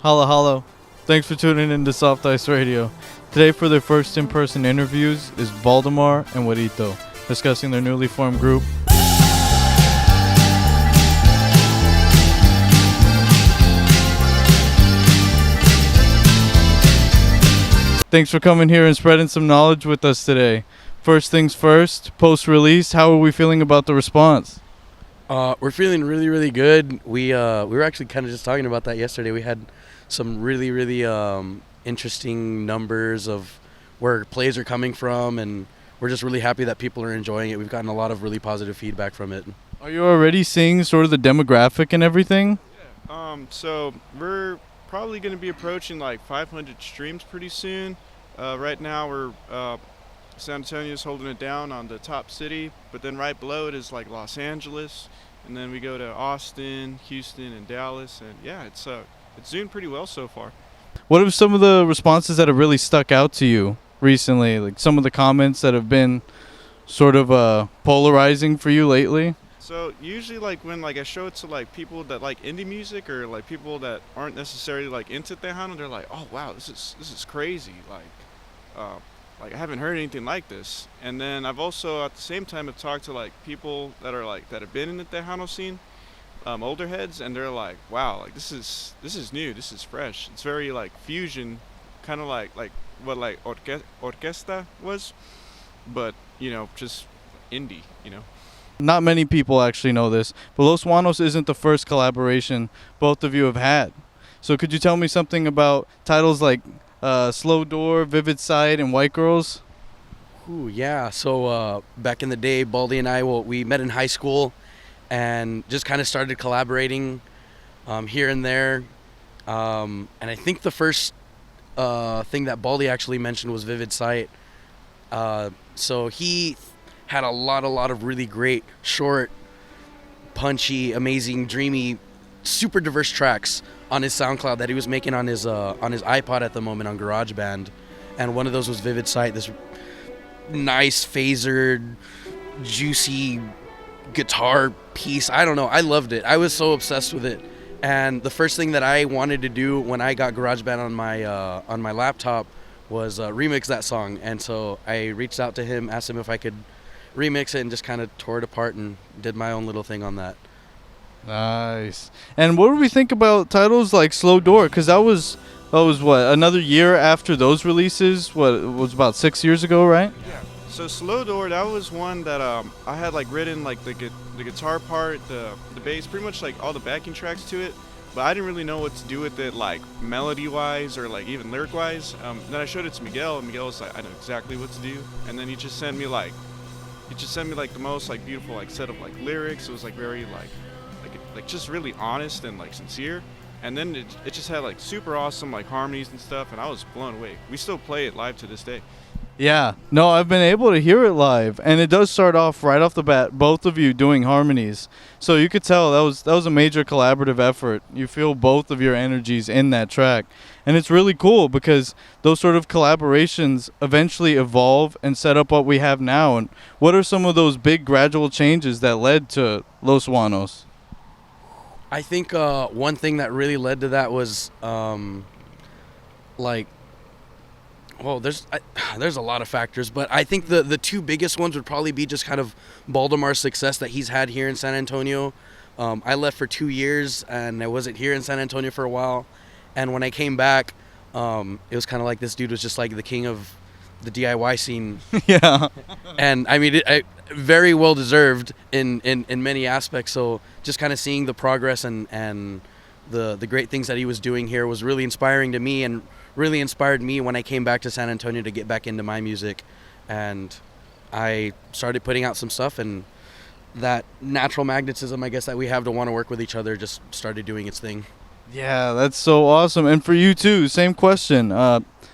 Holla holla. Thanks for tuning in to Soft Ice Radio. Today for their first in-person interviews is Baldemar and Werito, discussing their newly formed group. Thanks for coming here and spreading some knowledge with us today. First things first, post-release, how are we feeling about the response? We're feeling really, really good. We were actually kind of just talking about that yesterday. We had some really, really interesting numbers of where plays are coming from, and we're just really happy that people are enjoying it. We've gotten a lot of really positive feedback from it. Are you already seeing sort of the demographic and everything? So we're probably going to be approaching like 500 streams pretty soon. Right now we're San Antonio's holding it down on the top city, but then right below it is like Los Angeles, and then we go to Austin, Houston, and Dallas, and yeah, it's doing pretty well so far. What are some of the responses that have really stuck out to you recently? Like some of the comments that have been sort of polarizing for you lately? So usually like when like I show it to like people that like indie music or like people that aren't necessarily like into Tejano, they're like, oh wow, this is crazy. Like I haven't heard anything like this. And then I've also at the same time have talked to like people that are like that have been in the Tejano scene, older heads, and they're like, wow, like this is new, this is fresh. It's very like fusion, kind of like what like orquesta was, but just indie, Not many people actually know this, but Los Juanos isn't the first collaboration both of you have had. So could you tell me something about titles like Slow Door, Vivid Sight, and White Girls? Ooh, yeah. So back in the day, Baldy and I, we met in high school and just kind of started collaborating here and there. And I think the first thing that Baldy actually mentioned was Vivid Sight. So he had a lot of really great, short, punchy, amazing, dreamy, super diverse tracks on his SoundCloud that he was making on his iPod at the moment on GarageBand, and one of those was Vivid Sight. This nice phasered, juicy guitar piece. I don't know. I loved it. I was so obsessed with it. And the first thing that I wanted to do when I got GarageBand on my laptop was remix that song. And so I reached out to him, asked him if I could remix it, and just kind of tore it apart and did my own little thing on that. Nice. And what do we think about titles like Slow Door? Because that was what, another year after those releases? What, it was about 6 years ago, right? Yeah. So Slow Door, that was one that I had like written like the guitar part, the bass, pretty much like all the backing tracks to it, but I didn't really know what to do with it, like melody wise or like even lyric wise. Then I showed it to Miguel, and Miguel was like, I know exactly what to do, and then he just sent me like the most like beautiful like set of like lyrics. It was like very like just really honest and like sincere, and then it just had like super awesome like harmonies and stuff, and I was blown away. We still play it live to this day. Yeah. No, I've been able to hear it live, and it does start off right off the bat, both of you doing harmonies. So you could tell that was a major collaborative effort. You feel both of your energies in that track. And it's really cool because those sort of collaborations eventually evolve and set up what we have now. And what are some of those big gradual changes that led to Los Juanos? I think one thing that really led to that was there's a lot of factors, but I think the two biggest ones would probably be just kind of Baldemar's success that he's had here in San Antonio. I left for 2 years, and I wasn't here in San Antonio for a while. And when I came back, it was kind of like this dude was just like the king of the DIY scene. Yeah. And I mean, very well deserved in many aspects. So just kind of seeing the progress and the great things that he was doing here was really inspiring to me, and really inspired me when I came back to San Antonio to get back into my music. And I started putting out some stuff, and that natural magnetism, I guess, that we have to want to work with each other just started doing its thing. Yeah, that's so awesome. And for you too, same question.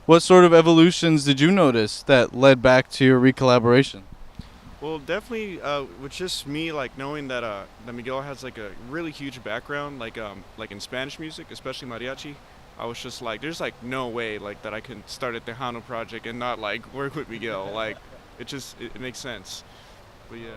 What sort of evolutions did you notice that led back to your recollaboration? Well, definitely with just me like knowing that Miguel has like a really huge background like in Spanish music, especially mariachi. I was just like, there's like no way like that I can start a Tejano project and not like work with Miguel. Like it makes sense. But yeah.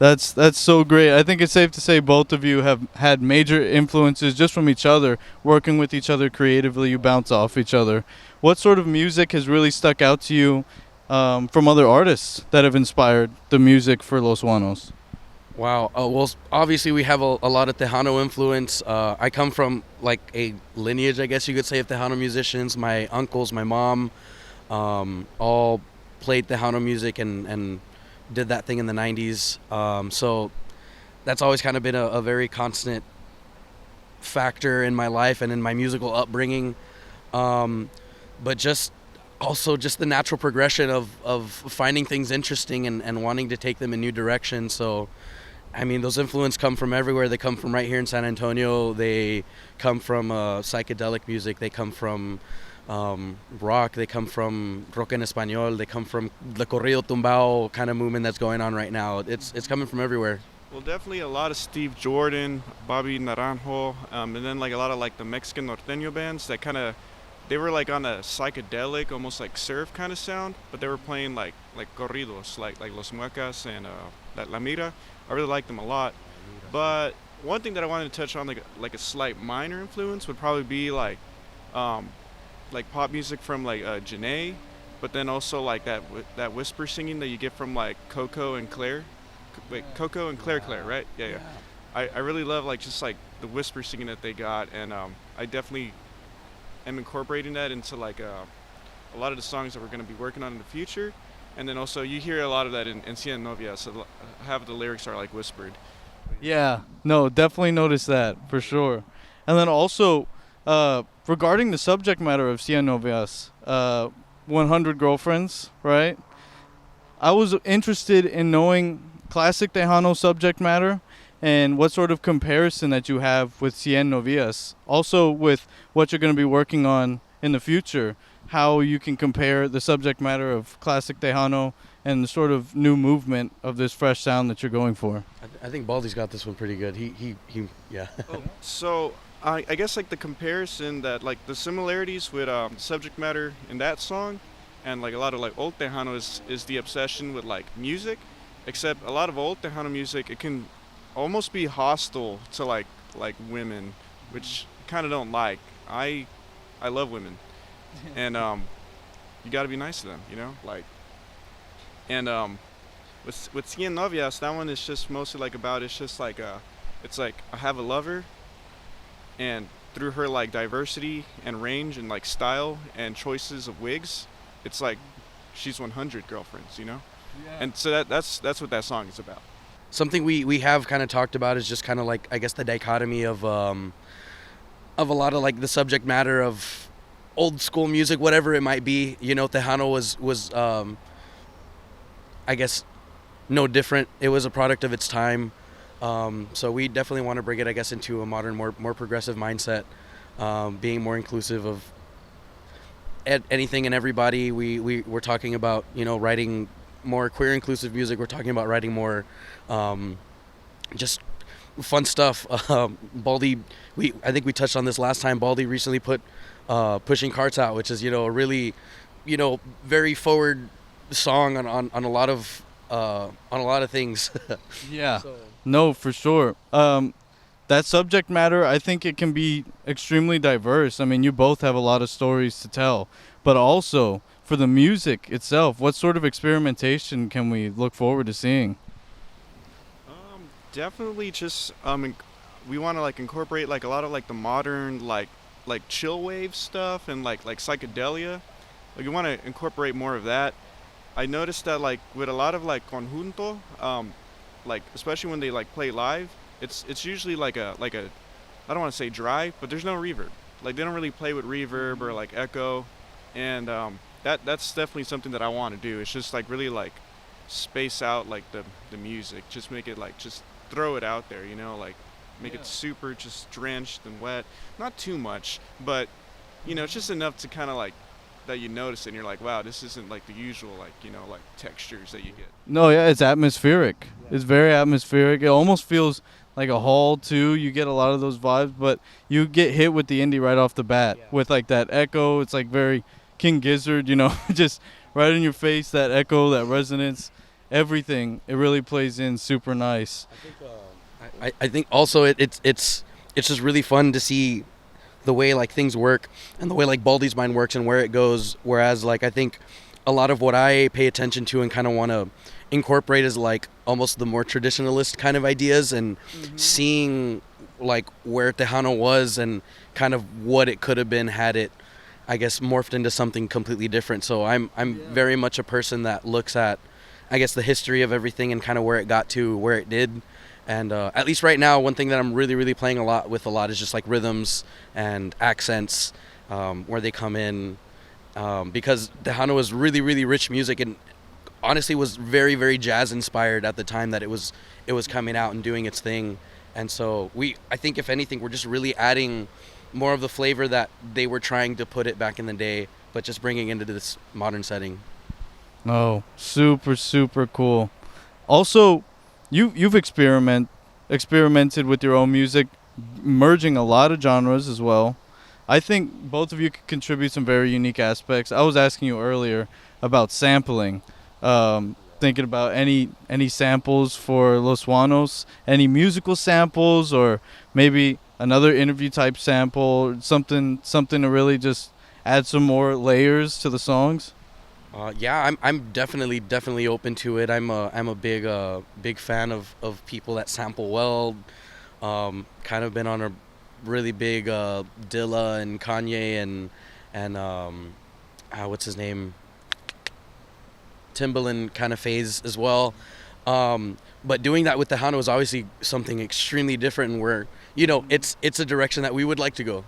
That's so great. I think it's safe to say both of you have had major influences just from each other, working with each other creatively. You bounce off each other. What sort of music has really stuck out to you from other artists that have inspired the music for Los Juanos? Wow. Well, obviously we have a lot of Tejano influence. I come from like a lineage, I guess you could say, of Tejano musicians. My uncles, my mom, all played Tejano music and did that thing in the 90s. So that's always kind of been a very constant factor in my life and in my musical upbringing. But just also just the natural progression of finding things interesting and wanting to take them in new directions. So, I mean, those influences come from everywhere. They come from right here in San Antonio. They come from psychedelic music. They come from rock. They come from rock en español. They come from the corrido tumbao kind of movement that's going on right now. It's coming from everywhere. Well, definitely a lot of Steve Jordan, Bobby Naranjo, and then like a lot of like the Mexican norteño bands that kind of, they were like on a psychedelic, almost like surf kind of sound, but they were playing like corridos, like Los Muecas and La Mira. I really liked them a lot. But one thing that I wanted to touch on, like a slight minor influence, would probably be like pop music from like Janae, but then also like that whisper singing that you get from like Coco and Claire. Wait, Coco and Claire, right? Yeah. I really love like just like the whisper singing that they got, and I definitely am incorporating that into like a lot of the songs that we're going to be working on in the future. And then also you hear a lot of that in Cien Novias, so half of the lyrics are like whispered. Yeah, no, definitely noticed that for sure. And then also, regarding the subject matter of Cien Novias, 100 Girlfriends, right? I was interested in knowing classic Tejano subject matter and what sort of comparison that you have with Cien Novias. Also with what you're going to be working on in the future, how you can compare the subject matter of classic Tejano and the sort of new movement of this fresh sound that you're going for. I think Baldy's got this one pretty good. He yeah. So I guess like the comparison that like the similarities with subject matter in that song and like a lot of like old Tejano is the obsession with like music, except a lot of old Tejano music, it can almost be hostile to like women, which kind of don't like. I love women. And you got to be nice to them, you know, like. And with Cien Novias, that one is just mostly like about, it's just like it's like I have a lover, and through her like diversity and range and like style and choices of wigs, it's like she's 100 girlfriends, you know. Yeah. And so that's what that song is about. Something we have kind of talked about is just kind of like, I guess, the dichotomy of a lot of like the subject matter of old school music, whatever it might be. You know, Tejano was I guess no different. It was a product of its time. So we definitely want to bring it, I guess, into a modern, more progressive mindset, being more inclusive of anything and everybody. We're talking about, you know, writing more queer inclusive music. We're talking about writing more just fun stuff. Baldy, I think we touched on this last time. Baldy recently put Pushing Carts out, which is, you know, a really, you know, very forward song on a lot of things. Yeah. So. No, for sure. That subject matter, I think it can be extremely diverse. I mean, you both have a lot of stories to tell, but also for the music itself, what sort of experimentation can we look forward to seeing? Definitely just we want to like incorporate like a lot of like the modern like chill wave stuff and like psychedelia. Like we want to incorporate more of that. I noticed that like with a lot of like conjunto, like especially when they like play live, it's usually like a I don't want to say dry, but there's no reverb. Like they don't really play with reverb or like echo, and that's definitely something that I want to do. It's just like really like space out like the music, just make it like just throw it out there, you know, like make it super just drenched and wet, not too much, but you know, it's just enough to kind of like that you notice it and you're like, wow, this isn't like the usual like, you know, like textures that you get. No, yeah, it's atmospheric. Yeah. It's very atmospheric. It almost feels like a hall too. You get a lot of those vibes, but you get hit with the indie right off the bat with like that echo. It's like very King Gizzard, you know, just right in your face, that echo, that resonance. everything. It really plays in super nice. I think also it's just really fun to see the way like things work and the way like Baldy's mind works and where it goes. Whereas like I think a lot of what I pay attention to and kind of want to incorporate is like almost the more traditionalist kind of ideas and seeing like where Tejano was and kind of what it could have been had it, I guess, morphed into something completely different. So I'm very much a person that looks at, I guess, the history of everything and kind of where it got to where it did. And at least right now, one thing that I'm really playing a lot is just like rhythms and accents, where they come in, because Tejano was really rich music and honestly was very jazz inspired at the time that it was coming out and doing its thing. And so I think if anything, we're just really adding more of the flavor that they were trying to put it back in the day, but just bringing into this modern setting. Oh, super cool. Also, you've experimented with your own music, merging a lot of genres as well. I think both of you could contribute some very unique aspects. I was asking you earlier about sampling. Thinking about any samples for Los Juanos, any musical samples, or maybe another interview type sample, something to really just add some more layers to the songs. Yeah, I'm definitely open to it. I'm a big fan of people that sample well. Kind of been on a really big Dilla and Kanye and what's his name, Timbaland kind of phase as well. But doing that with Tejano is obviously something extremely different, and where it's a direction that we would like to go.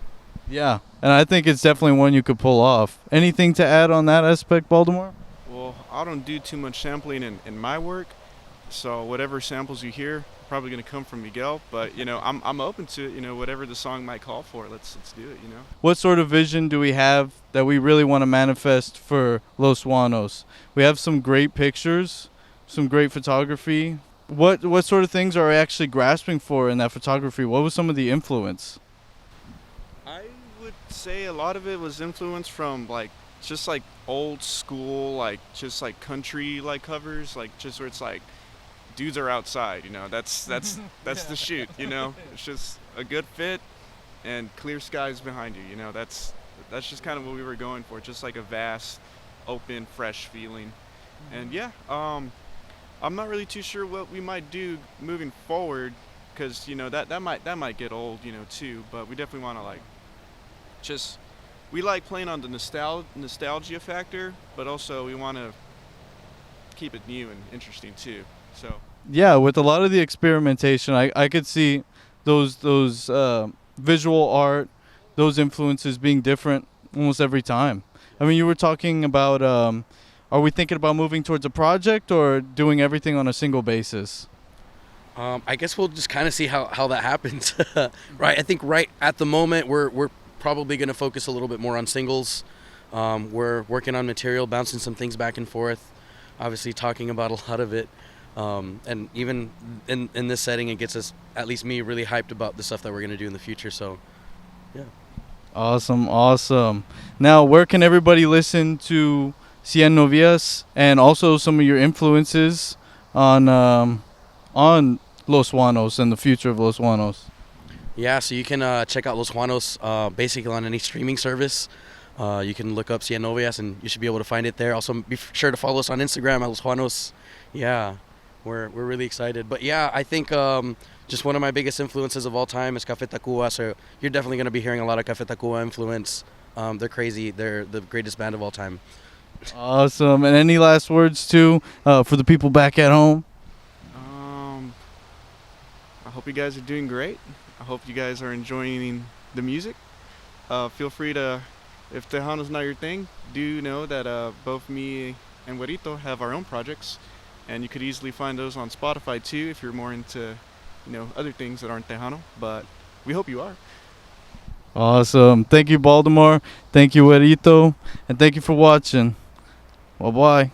Yeah, and I think it's definitely one you could pull off. Anything to add on that aspect, Baldemar? Well, I don't do too much sampling in my work, so whatever samples you hear are probably going to come from Miguel. But I'm open to it. Whatever the song might call for, let's do it. What sort of vision do we have that we really want to manifest for Los Juanos? We have some great pictures, some great photography. What sort of things are we actually grasping for in that photography? What was some of the influence? I would say a lot of it was influenced from just old school, just country covers, just where it's dudes are outside, that's the shoot, it's just a good fit and clear skies behind you, that's just kind of what we were going for, just like a vast, open, fresh feeling. And yeah, I'm not really too sure what we might do moving forward, because that might get old, too. But we definitely want to we like playing on the nostalgia factor, but also we want to keep it new and interesting too. So yeah, with a lot of the experimentation, I could see those visual art, those influences being different almost every time. I mean, you were talking about, are we thinking about moving towards a project or doing everything on a single basis? I guess we'll just kind of see how that happens. Right. I think right at the moment we're probably going to focus a little bit more on singles. We're working on material, bouncing some things back and forth, obviously talking about a lot of it. And even in this setting, it gets us, at least me, really hyped about the stuff that we're going to do in the future. So, yeah. Awesome. Now, where can everybody listen to Cien Novias and also some of your influences on Los Juanos and the future of Los Juanos? Yeah, so you can check out Los Juanos basically on any streaming service. You can look up Cien Novias and you should be able to find it there. Also, be sure to follow us on Instagram at Los Juanos. Yeah, we're really excited. But yeah, I think just one of my biggest influences of all time is Café Tacuba. So you're definitely going to be hearing a lot of Café Tacuba influence. They're crazy. They're the greatest band of all time. Awesome. And any last words too for the people back at home? I hope you guys are doing great. I hope you guys are enjoying the music. Feel free to, if Tejano's not your thing, do know that both me and Werito have our own projects, and you could easily find those on Spotify too if you're more into, other things that aren't Tejano. But we hope you are. Awesome. Thank you, Baldemar. Thank you, Werito. And thank you for watching. Bye-bye.